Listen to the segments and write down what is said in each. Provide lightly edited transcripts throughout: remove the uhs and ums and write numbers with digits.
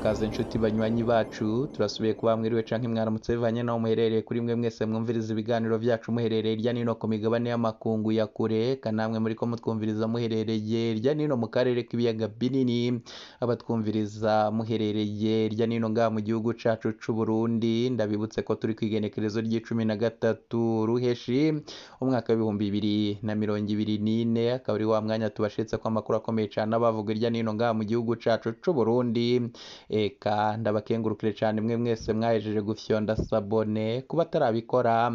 kaze inshuti banywanyi bacu turasubiye kuba mwiriwe canke mwaramutse bivanye naho muherereye kuri mwe mwese mwumviriza ibiganiro vyacu muherereye irya nino ku migabane y'amakungu ya kure kanamwe muriko mutwumviriza muherereye irya nino mu karere k'ibiyaga binini abatwumviriza muherereye irya nino ngaha mu gihugu cacu c'u Burundi ndabibutse ko turi kw'igenekerezo ry'13 ruheshi umwaka w'2024 akaba ari wa mwanya tubashitse ko amakuru akomeye cane abavuga irya nino ngaha mu gihugu cacu c'u Burundi. Eka ndabakengurukire cyane mwe mwese mwahejeje gufyonda sabone kuba tarabikora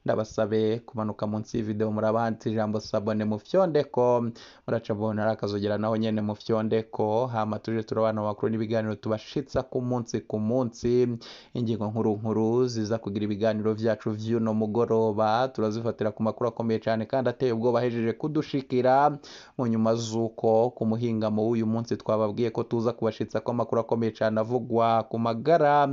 ndabasabe kumanuka munsi y'video murabanditse ijambo sabone mufyondeko muracabona arakazogera naho nyene mufyondeko hama tuje turabana makuru n'ibiganiro tubashitsa ku munsi ingingo nkuru ziza kugira ibiganiro vyacu vy'uno mugoroba turazifatira ku makuru akomeye cyane kandi ateye ubwoba hejeje kudushikira mu nyuma zuko ku muhingamo w'uyu munsi twababwiye ko tuza kubashitsa ko amakuru akomeye cyane avugwa ku magara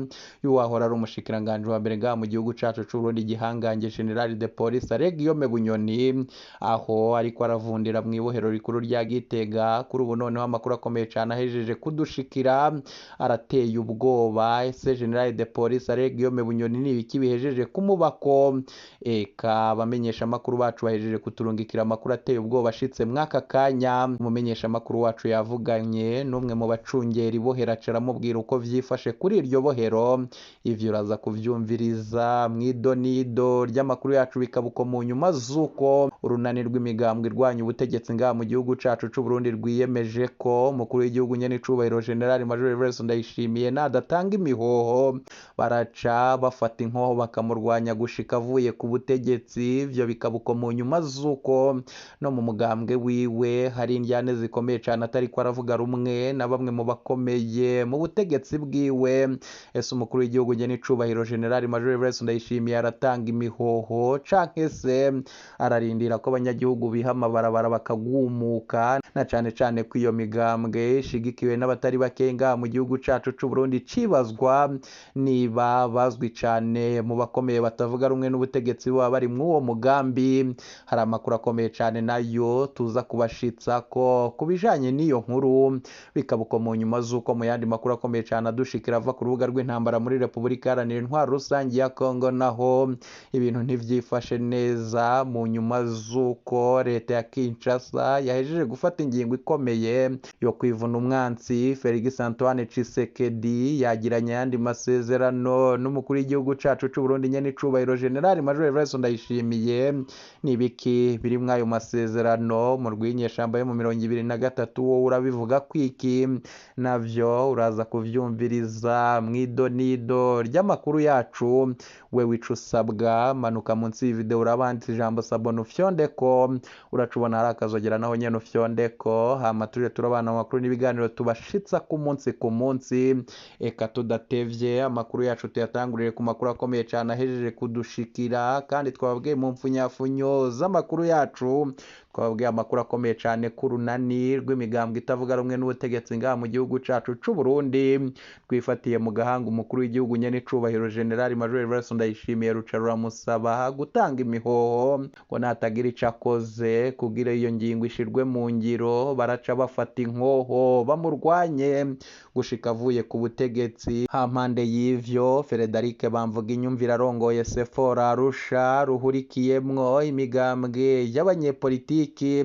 y'uwahora ari umushikiranganje wa mbere ngaha mu gihugu cacu c'u Burundi gihangange General de Police Guillaume Bunyoni aho ariko aravundira mu ibohero rikuru rya Gitega kuri ubu noneho amakuru akomeye cyane ahejeje kudushikira arateye ubwoba ese General de Police Guillaume Bunyoni ni ibiki bihejeje kumubako. Eka abamenyesha amakuru bacu bahejeje kuturungikira amakuru ateye ubwoba ashitse mwaka kanya umumenyesha amakuru wacu yavuganye n'umwe mu bacungera ibohera aramubwira uko vyifashe kuri iryo bohero ivyo uraza kuvyumviriza mw'idonido ry'amakuru yacu bikabuko mu nyuma zuko urunani rw'imigambwe irwanya ubutegetsi ngaha mu gihugu cacu c'u Burundi rwiyemeje ko mukuru w'igihugu nyene icubahiro General Major Everest Ndayishimiye nadatanga imihoho baraca bafata inkoho bakamurwanya gushika avuye ku butegetsi. Ivyo bikabuko mu nyuma zuko no mu mugambwe wiwe hari indyane zikomeye cane atariko aravuga rumwe na bamwe mu bakomeye mu butegetsi bwiwe. Ese umukuru w'igihugu nyene icubahiro General Major Everest Ndayishimiye aratanga imihoho canke se ararindira ko abanyagihugu biha amabarabara bakagumuka na cane ko iyo migambwe ishigikiwe n'abatari bakenga mu gihugu cacu c'u Burundi cibazwa niba bazwi cane mu bakomeye batavuga rumwe n'ubutegetsi baba bari mw'uwo mugambi. Hari amakuru akomeye cane nayo tuza kubashitsa ko kubijanye n'iyo nkuru bikabuko mu nyuma zuko mu yandi makuru akomeye cyane adushikira ava ku rubuga rw'intambara muri Repubulika Iharanira Intwaro Rusangi ya Kongo naho ibintu ntivyifashe neza mu nyuma zuko leta ya Kinshasa yahejeje gufata ingingo ikomeye yo kwivuna umwansi Felix Antoine Tshisekedi yagiranye yandi masezerano n'umukuru w'igihugu cacu c'u Burundi nyene icubahiro General Major Everest Ndayishimiye. Nibiki biri mwayo masezerano mu rw'inyeshamba yo mu 2023 wowe urabivuga kwiki navyo uraza kuvyumviriza mw'idonido ry'amakuru yacu. We wicu usabwa manuka munsi y'video urabanditse ijambo sabone ufyondeko uracubona hari akazogera naho nyene ufyondeko hama tuje turabana amakuru n'ibiganiro tubashitsa ku munsi eka tudatevye amakuru yacu tuyatangurire ku makuru akomeye cyane ahejeje kudushikira kandi twababwiye mu mpfunyafunyo z'amakuru yacu twababwiye amakuru akomeye cyane ku runani rw'imigambwe itavuga rumwe n'ubutegetsi ngaha mu gihugu cacu c'u Burundi twifatiye mu gahanga umukuru w'igihugu nyene icubahiro General Major Everest Ndayishimiye ruca ruramusaba gutanga imihoho ngo natagira ico akoze kugira iyo ngingo ishirwe mu ngiro baraca bafata inkoho bamurwanye gushika avuye ku butegetsi. Hampande y'ivyo Frederic Bamvuga inyumvira arongoye Sefora Arusha ruhurikiyemwo imigambwe y'abanyepolitiki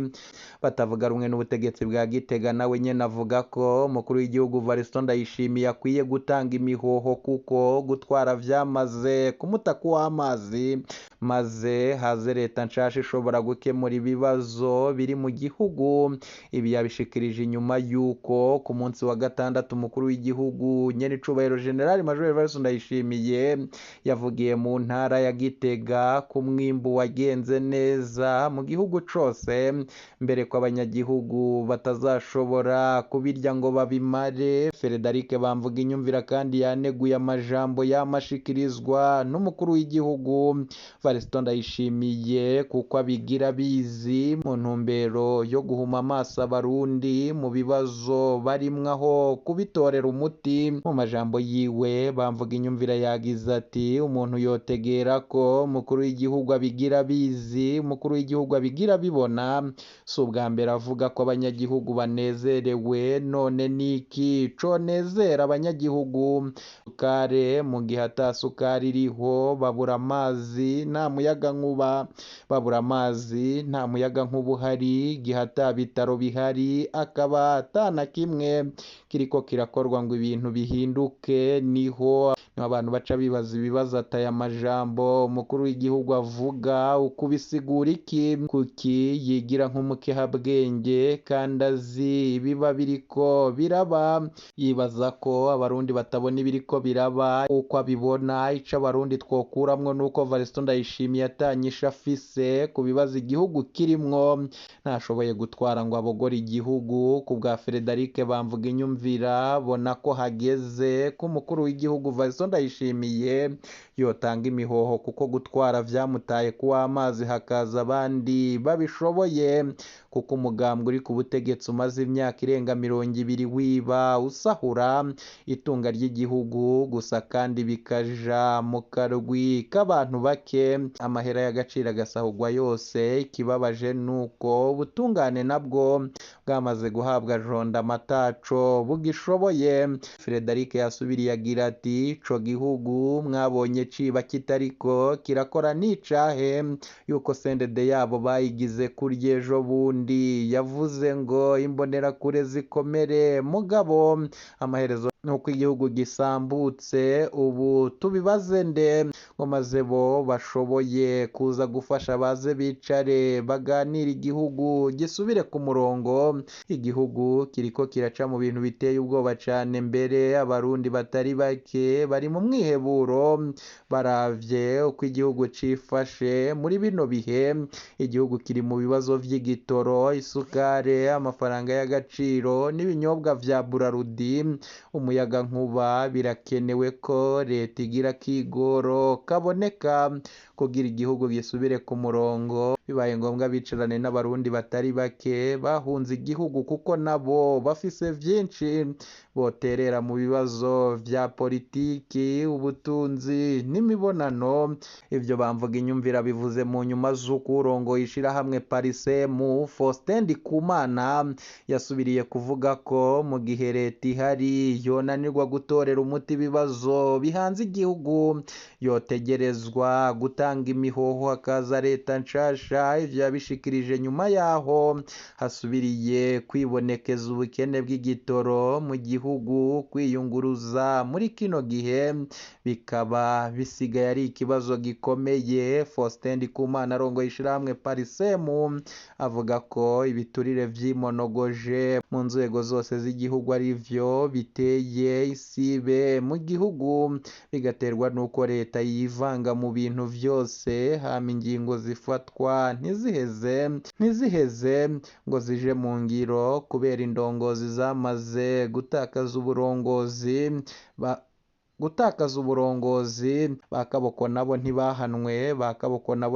batavuga rumwe n'ubutegetsi bwa Gitega nawe nyene avuga ko umukuru w'igihugu Variston Ndayishimiye akwiye gutanga imihoho kuko gutwara vyamaze kumutaka w'amazi maze haze leta nshasha ishobora gukemura ibibazo biri mu gihugu. Ibi yabishikirije inyuma yuko ku munsi wa gatandatu umukuru w'igihugu nyene icubahiro General Major Everest Ndayishimiye yavugiye mu ntara ya Gitega ku mwimbu wagenze neza mu gihugu cose mbere ko abanyagihugu batazashobora kubirya ngo babimare. Frederic Bamvuga inyumvira kandi yaneguye amajambo yamashikirizwa n'umukuru w'igihugu Variston Ndayishimiye kuko abigira bizi mu ntumbero yo guhuma amaso abarundi mu bibazo barimwo aho kubitorera umuti. Mu majambo yiwe Bamvuga inyumvira yagize ati umuntu yotegera ko umukuru w'igihugu abigira bizi umukuru w'igihugu abigira bibona Bizimana si ubwa mbere avuga ko abanyagihugu banezerewe, none niki conezera abanyagihugu? Sukare mu gihe ata sukari iriho, babura amazi nta muyagankuba, babura amazi nta muyagankuba uhari, igihe ata bitaro bihari, akaba ata na kimwe kiriko kirakorwa ngo ibintu bihinduke, niho abantu baca bibaza ibibazo ati aya majambo umukuru w'igihugu avuga ukubisigura iki? Kuki yigira nk'umukehabwenge kandi azi ibiba biriko biraba? Yibaza ko abarundi batabona ibiriko biraba uko abibona. Ico abarundi twokuramwo nuko Variston Ndayishimiye atanyisha afise ku bibazo igihugu kirimwo, ntashoboye gutwara ngo abogore igihugu. Ku bwa Frederic Bamvuginyumvira bona ko hageze ko umukuru w'igihugu Variston Ndayishimiye yotanga imihoho, kuko gutwara vyamutaye kuwa amazi hakaza abandi babishoboye, kuko umugambwe uri ku butegetsi umaze imyaka irenga 20 wiba usahura itunga ry'igihugu gusa, kandi bikaja mu karwi k'abantu bake, amahera y'agaciro agasahurwa yose. Ikibabaje nuko ubutungane nabwo bwamaze guhabwa jonda amataco bugishoboye. Frederic yasubiriye agira ati ico gihugu mwabonye ciba kitariko kirakora n'icahe, yuko sendede yabo bayigize kurya ejo bundi. Yavuze ngo imbonerakure zikomere, mugabo amaherezo nuko igihugu gisambutse. Ubu tubibaze nde ngo maze bo bashoboye kuza gufasha, baze bicare baganira, igihugu gisubire ku murongo. Igihugu kiriko kiraca mu bintu biteye ubwoba cane, mbere abarundi batari bake bari mu mwiheburo baravye uko igihugu cifashe muri bino bihe. Igihugu kiri mu bibazo vy'igitoro, isukare, amafaranga y'agaciro n'ibinyobwa vya Burarudi, umuyagankuba. Birakenewe ko leta igira kigoro kaboneka kugira igihugu gisubire ku murongo. Bibaye ngombwa bicarane n'abarundi batari bake bahunze igihugu, kuko nabo bafise vyinshi boterera mu bibazo vya politiki, ubutunzi n'imibonano. Ivyo Bamvuginyumvira bivuze mu nyuma z'uko urongoye ishirahamwe Parisemu Faustin Ndikumana yasubiriye kuvuga ko mu gihe leta ihari yonanirwa gutorera umuti ibibazo bihanze igihugu, yotegerezwa gutanga imihoho hakaza leta nshasha. Ivyo yabishikirije nyuma yaho hasubiriye kwibonekeza ubukene bw'igitoro mu gihugu. Kwiyunguruza muri kino gihe bikaba bisigaye ari ikibazo gikomeye. Faustin Ndikumana arongoye ishirahamwe Parisemu avuga ko ibiturire vyimonogoje mu nzego zose z'igihugu ari vyo biteye isibe mu gihugu, bigaterwa nuko leta yivanga mu bintu vyose, hama ingingo zifatwa ntiziheze ngo zije mu ngiro, kubera indongozi zamaze gutakaza uburongozi. Bakaboko nabo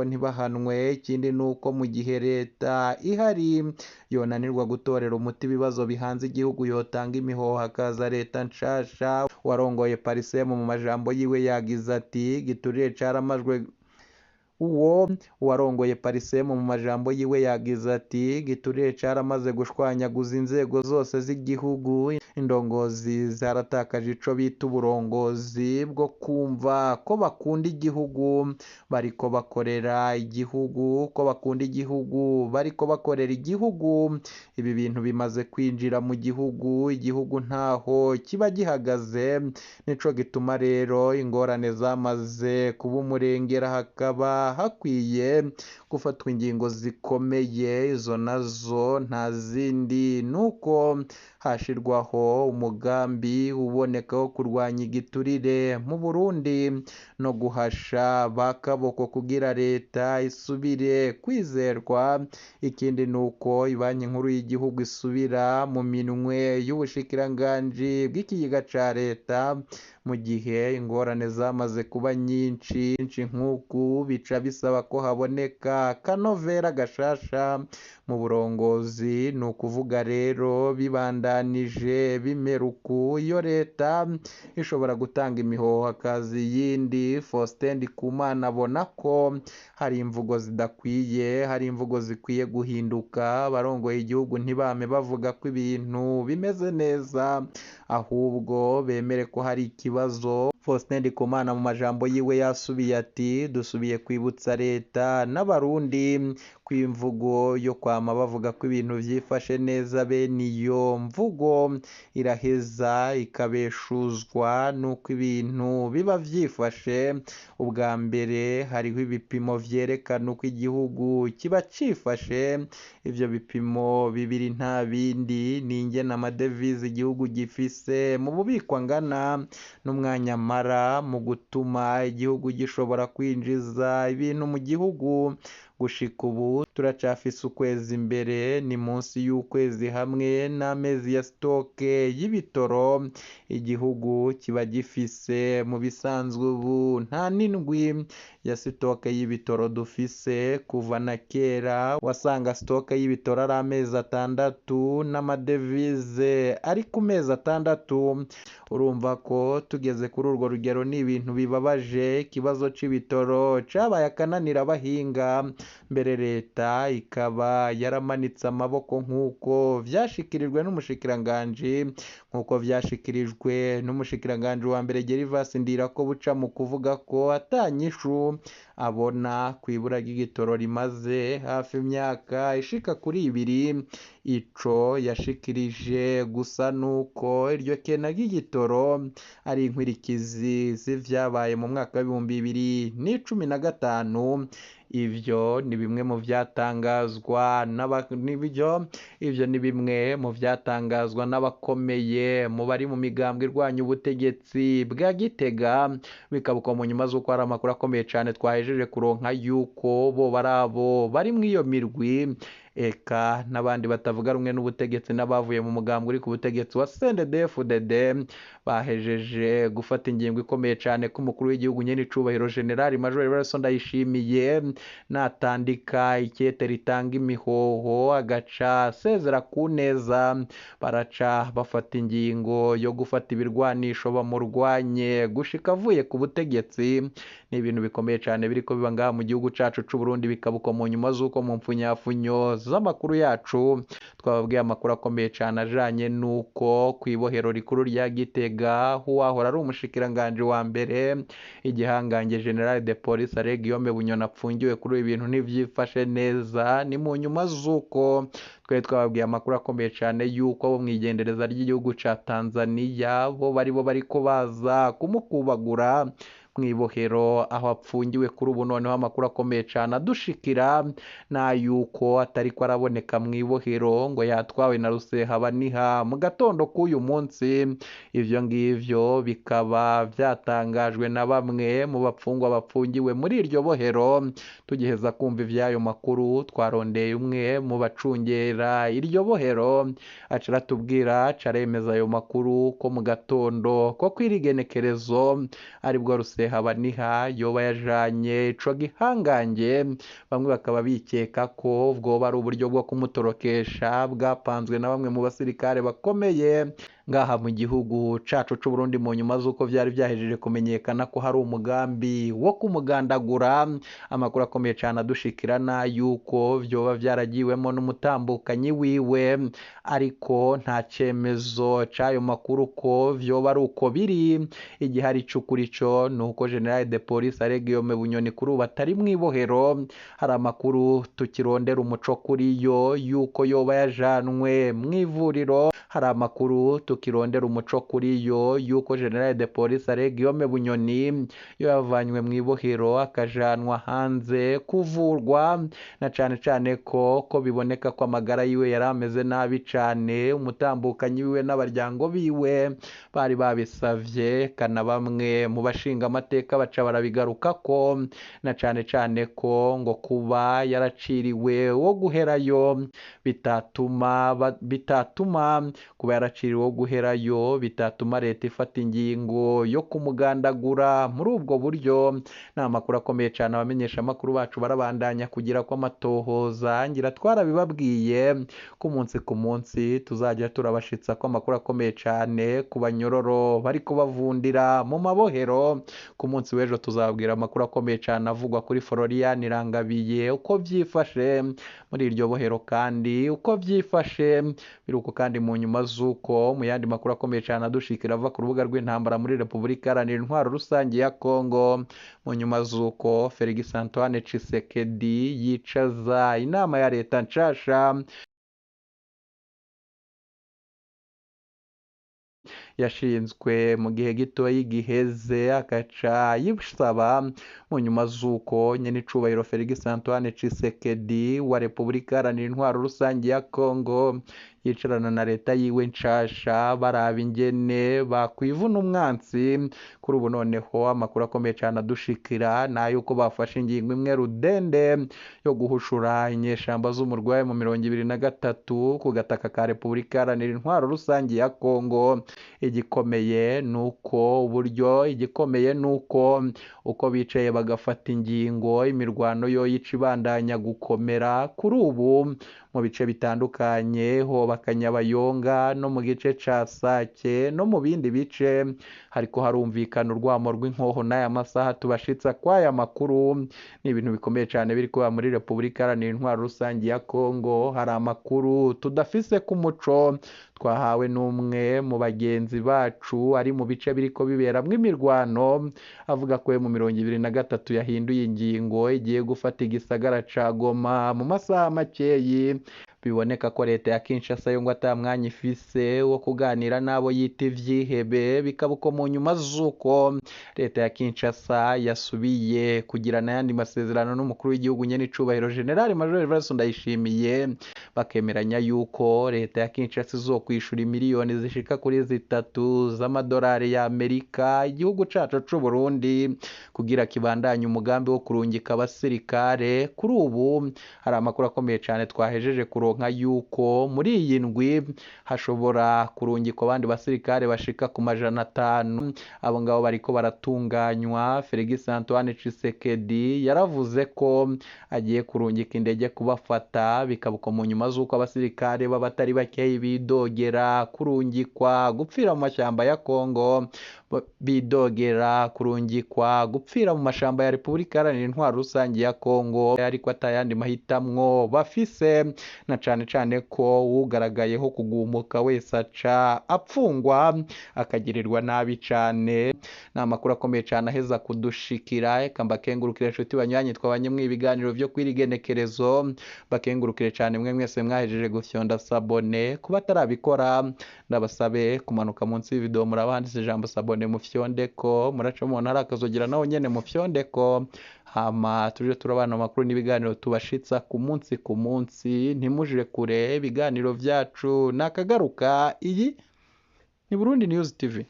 ntibahanwe. Ikindi nuko mu gihe leta ihari yonanirwa gutorera umuti ibibazo bihanze igihugu, yotanga imihoho hakaza leta nshasha. Warongoye Parisemu mu majambo yiwe yagize ati giturire caramajwe uwarongoye Parisemu mu majambo yiwe yagize ati giturire caramaze gushwanyaguza inzego zose z'igihugu. Indongozi zaratakaje ico bita uburongozi bwo kumva ko bakunda igihugu, bariko bakorera igihugu, ko bakunda igihugu bariko bakorera igihugu. Ibi bintu bimaze kwinjira mu gihugu, igihugu ntaho kiba gihagaze. Nico gituma rero ingorane zamaze kuba umurengera, hakaba hakwiye gufatwa ingingo zikomeye. Izo nazo nta zindi nuko hashirwaho umugambi uboneka wo kurwanya igiturire mu Burundi no guhasha bakaboko kugira leta isubire kwizerwa. Ikindi nuko ibanki nkuru y'igihugu isubira mu minwe y'ubushikiranganji bw'ikigega ca leta, mu gihe ingorane zamaze kuba nyinshi nk'uku bica bisaba ko haboneka kanovera gashasha mu burongozi. Ni ukuvuga rero bibandanije bimeruku iyo leta ishobora gutanga imihoho hakaza iyindi. Faustin Ndikumana abona ko hari imvugo zidakwiye, hari imvugo zikwiye guhinduka. Abarongoye igihugu ntibame bavuga ko ibintu bimeze neza, ahubwo bemere ko hari ikibazo. Faustin Ndikumana mu majambo yiwe yasubiye ati dusubiye kwibutsa leta n'abarundi ko imvugo yo kwama bavuga ko ibintu vyifashe neza, bene iyo mvugo iraheza ikabeshuzwa nuko ibintu biba vyifashe. Ubwa mbere hariho ibipimo vyerekana uko igihugu kiba cifashe. Ivyo bipimo bibiri nta bindi ni ingene amadevize igihugu gifise mu bubiko angana n'umwanya mara mu gutuma igihugu gishobora kwinjiza ibintu mu gihugu. Gushika ubu turacafise ukwezi imbere, ni munsi y'ukwezi hamwe n'amezi ya stoke y'ibitoro igihugu kiba gifise. Mu bisanzwe ubu nta n'indwi ya stoke y'ibitoro dufise. Kuva na kera wasanga stoke y'ibitoro ari amezi 6 n'amadevize ari ku mezi 6. Urumva ko tugeze kuri urwo rugero ni ibintu bibabaje. Ikibazo c'ibitoro cabaye akananira abahinga, mbere leta ikaba yaramanitse amaboko nk'uko vyashikirijwe n'umushikiranganji wa mbere Gervas Ndirakobuca mu kuvuga ko atanyishu abona kwibura ry'igitoro rimaze hafi imyaka ishika kuri 2. Ico yashikirije gusa nuko iryo kena ry'igitoro ari inkwirikizi z'ivyabaye mu mwaka wa 2015. Ivyo ni bimwe mu vyatangazwa n'abakomeye mu bari mu migambwe irwanya ubutegetsi bwa Gitega. Bikabuka mu nyuma z'uko hari amakuru akomeye cane twahejeje kuronka yuko bo barabo bari mw'iyo mirwi, eka n'abandi batavuga rumwe n'ubutegetsi n'abavuye mu mugambwe uri ku butegetsi wa CNDD-FDD bahejeje gufata ingingo ikomeye cane ko umukuru w'igihugu nyene icubahiro General Major Evariste Ndayishimiye natandika ikete ritanga imihoho agaca asezera ku neza. Baraca bafata ingingo yo gufata ibirwanisho bamurwanye gushika avuye ku butegetsi. Ni ibintu bikomeye cane biriko biba ngaha mu gihugu cacu c'u Burundi. Bikabuka mu nyuma z'uko mu mpfunyafunyo z'amakuru yacu twababwiye amakuru akomeye cane ajanye nuko kw'ibohero rikuru rya Gitega uwahora ari umushikiranganji wa mbere igihangange General de Police Alain Guillaume Bunyoni apfungiwe kuri ibintu ntivyifashe neza. Ni mu nyuma z'uko twari twababwiye amakuru akomeye cane yuko bo mwigendereza ry'igihugu ca Tanzania bo bariko baza kumukubagura mw'ibohero aho apfungiwe kuri ubu. Noneho amakuru akomeye cane adushikira na yuko atariko araboneka mw'ibohero, ngo yatwawe na Rusehabaniha mu gatondo k'uyu munsi. Ivyo ngivyo bikaba vyatangajwe na bamwe mu bapfungwa bapfungiwe muri iryo bohero. Tugiheza kumva ivy'ayo makuru twarondeye umwe mu bacungera iryo bohero aca aratubwira, caremeza ayo makuru ko mu gatondo ko kw'irigenekerezo aribwo Rusehabaniha yoba yajanye ico gihangange. Bamwe bakaba bikeka ko bwoba ari uburyo bwo kumutorokesha bwapanzwe na bamwe mu basirikare bakomeye ngaha mu gihugu cacu c'u Burundi, mu nyuma z'uko vyari vyahejeje kumenyekana ko hari umugambi wo kumugandagura. Amakuru akomeye cane adushikirana yuko vyoba vyaragiwemo n'umutambukanyi wiwe, ariko nta cemezo c'ayo makuru ko vyoba ari uko biri. Igihari c'ukuri co nuko General de Police Alain Guillaume Bunyoni kuri ubu atari mw'ibohero. Hari amakuru tukirondera umuco kuri yo yuko yoba yajanwe mw'ivuriro. Hari amakuru tukirondera umuco kuri yo yuko General de Police Alain Guillaume Bunyoni yo yavanywe mw'ibohero akajanwa hanze kuvurwa, na cane cane ko biboneka ko amagara yiwe yari ameze nabi cane. Umutambukanyi wiwe n'abaryango biwe bari babisavye, kana bamwe mu bashinga amateka baca barabigarukako, na cane cane ko ngo kuba yaraciriwe wo guherayo bitatuma kuba yaraciriweho guherayo bitatuma leta ifata ingingo yo kumugandagura muri ubwo buryo. ni amakuru akomeye cyane abamenyesha amakuru bacu barabandanya kugira ko amatohoza ngira twarabibabwiye ko umunsi ku munsi tuzajya turabashitsa ko amakuru akomeye cyane ku banyororo bari kubavundira mu mabohero. ku munsi w'ejo tuzababwira amakuru akomeye cyane avugwa kuri Florian Irangabiye uko byifashe muri iryo bohero kandi uko byifashe biruko kandi mu nyuma z'uko mu yandi makuru akomeye cyane adushikira ava ku rubuga rw'intambara muri Repubulika Iharanira Intwaro Rusange ya Kongo mu nyuma z'uko Felix Antoine Tshisekedi yicaza inama ya leta nshasha yashinzwe mu gihe gito y'igiheze agaca yisaba mu nyuma z'uko nyene icubahiro Felix Antoine Tshisekedi wa Repubulika Iharanira Intwaro Rusange ya Kongo yicarana na leta yiwe nshasha baraba ingene bakwivuna umwansi. kuri ubu noneho amakuru akomeye cyane adushikira nayuko bafashe ingingo imwe rudende yo guhushura inyeshamba z'umurwayi mu 2023 ku gataka ka Repubulika Iharanira Intwaro Rusange ya Kongo. igikomeye nuko uko bicaye bagafata ingingo imirwano yo yica ibandanya gukomera kuri ubu mu bice bitandukanye hoba Kanyabayonga no mu gice ca Sake no mu bindi bice hariko harumvikana urwamo rw'inkoho n'aya masaha tubashitsa kw'aya makuru. ni ibintu bikomeye cyane biri kuba muri Repubulika Iharanira Intwaro Rusange ya Kongo. hari amakuru tudafise ku muco twahawe n'umwe mu bagenzi bacu ari mu bice biriko biberamwo imirwano avuga ko mu 2023 yahinduye ingingo igiye gufata igisagara ca Goma mu masaha makeyi. biboneka ko leta ya Kinshasa yo ngo ata mwanya ifise wo kuganira n'abo yita ivyihebe. bikaba uko mu nyuma z'uko leta ya Kinshasa yasubiye kugirana ayandi masezerano n'umukuru w'igihugu nyene icubahiro General Major Evariste Ndayishimiye bakemeranya yuko leta ya Kinshasa izokwishura miliyoni zishika kuri 3 z'amadolari ya Amerika igihugu cacu c'u Burundi kugira kibandanye umugambi wo kurungika abasirikare. kuri ubu hari amakuru akomeye cyane twahejeje kuronka yuko muri iyi ndwi hashobora kurungikwa abandi basirikare bashika ku 500. abo ngabo bariko baratunganywa. Felix Antoine Tshisekedi yaravuze ko agiye kurungika indege kubafata. bikaba uko mu nyuma z'uko abasirikare b'abatari bakeyi bidogera kurungikwa gupfira mu mashyamba ya Kongo bidogera kurungikwa gupfira mu mashamba ya Repubulika Iharanira Intwaro Rusange ya Kongo ariko atayandi mahitamwo bafise na cane cane ko ugaragayeho kugumuka wese aca apfungwa akagirirwa nabi cane. ni amakuru akomeye cyane aheza kudushikira. eka mbakengurukire inshuti banywanyi twabanye mu ibiganiro vyo kwirigenekerezo bakengurukire cyane mwe mwese mwahejeje gufyonda sabone kuba atarabikora ndabasabe kumanuka munsi y'ivideo muraba handitse ijambo sabone mufyondeko muraca mu ntara akazogira naho nyene mufyondeko hama tuje turabana amakuru n'ibiganiro tubashitsa ku munsi ntimujire kure. ibiganiro vyacu nakagaruka. iyi ni Burundi News TV.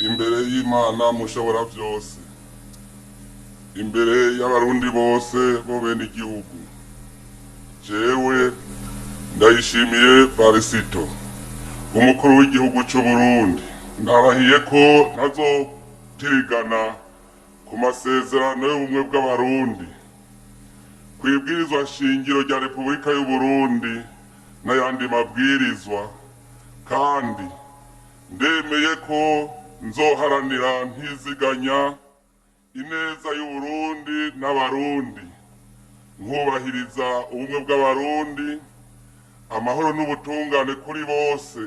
imbere y'Imana mushobora byose, imbere y'abarundi bose bo bene igihugu, jewe Ndayishimiye Varisito umukuru w'igihugu c'u Burundi ndarahiye ko ntazotirigana ku masezerano y'ubumwe bw'abarundi, kwibwirizwa shingiro rya Repubulika y'u Burundi n'ayandi mabwirizwa, kandi ndemeye ko nzoharanira ntiziganya ineza y'u Burundi n'abarundi, nkubahiriza ubumwe bw'abarundi, amahoro n'ubutungane kuri bose.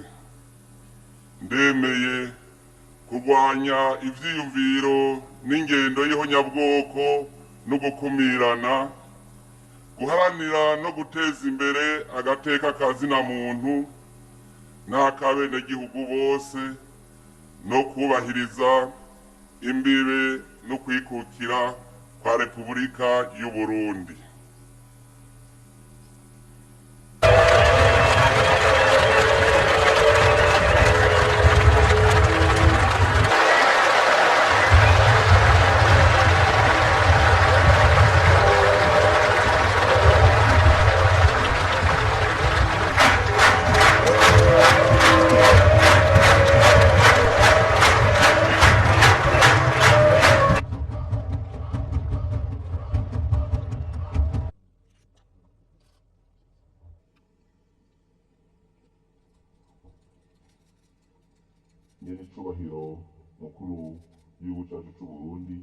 ndemeye kurwanya ivyiyumviro n'ingendo y'ihonyabwoko no gukumirana, guharanira no guteza imbere agateka kazina muntu n'akabenegihugu bose, no kubahiriza imbibe no kwikukira kwa Repubulika y'u Burundi. cyacu cy'u Burundi